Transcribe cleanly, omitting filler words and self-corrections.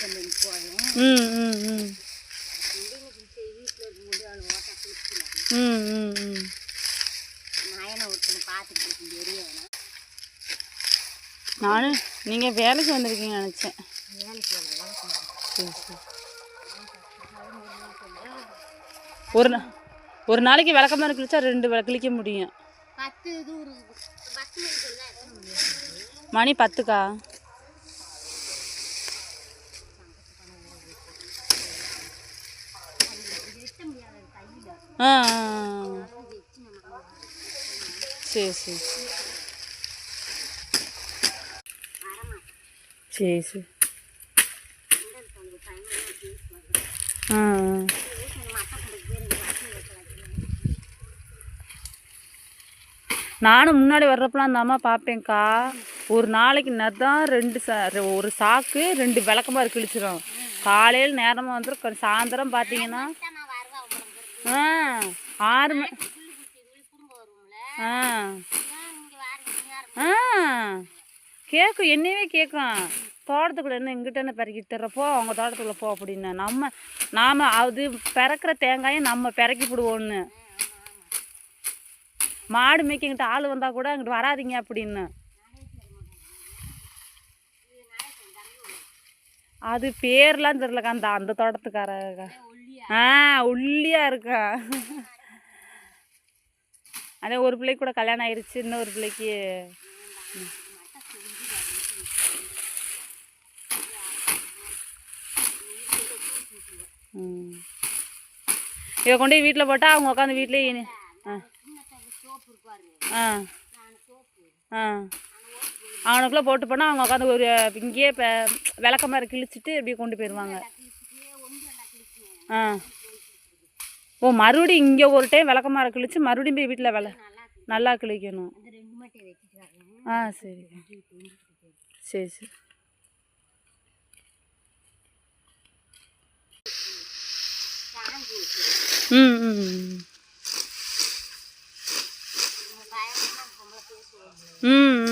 ம் ம் ம் ம் ம் ம் நானும் நீங்கள் வேலைக்கு வந்திருக்கீங்கன்னு நினச்சேன். சரி சரி. ஒரு நாளைக்கு விளக்கமாக கிழிச்சா 2 கிழிக்க முடியும். மணி 10க்கா? ஆ சரி சரி சரி சரி. ஆ நானும் முன்னாடி வர்றப்பெல்லாம் அந்த அம்மா பார்ப்பேன்க்கா. ஒரு நாளைக்கு நதான் 1 சாக்கு 2 விளக்கமாக கிழிச்சிடும். காலையில் நேரமாக வந்துடும். சாயந்தரம் பார்த்தீங்கன்னா 6 மணி. கேட்கும், என்னையவே கேட்கும். தோட்டத்துக்குள்ள என்ன எங்கிட்ட என்ன பிறக்கி தர்றப்போ அவங்க தோட்டத்துக்குள்ளே போ அப்படின்னு. நாம் அது பிறக்கிற தேங்காயை நம்ம பிறக்கி விடுவோன்னு. மாடு மேய்க்கிங்கிட்ட ஆள் வந்தால் கூட அங்கிட்டு வராதிங்க அப்படின்னு. அது பேர்லாம் தெரிலக்கா. அந்த தோட்டத்துக்காரக்கா. ஒல்லியாக இருக்கா. அதே ஒரு பிள்ளைக்கு கூட கல்யாணம் ஆயிடுச்சு. இன்னொரு பிள்ளைக்கு இவ கொண்டு போய் வீட்டில் போட்டால் அவங்க உட்காந்து வீட்லேயே அவனுக்குள்ளே போட்டு போனால் அவங்க உட்காந்து ஒரு இங்கேயே இப்போ விளக்கமாக கிழிச்சிட்டு இப்படி கொண்டு போயிடுவாங்க. ஓ மறுபடியும் இங்கே ஒரு டைம் விளக்கமாக கிழிச்சு மறுபடியும் போய் வீட்டில் நல்லா கிழிக்கணும். சரி சரி சரி. ம் ம் ம்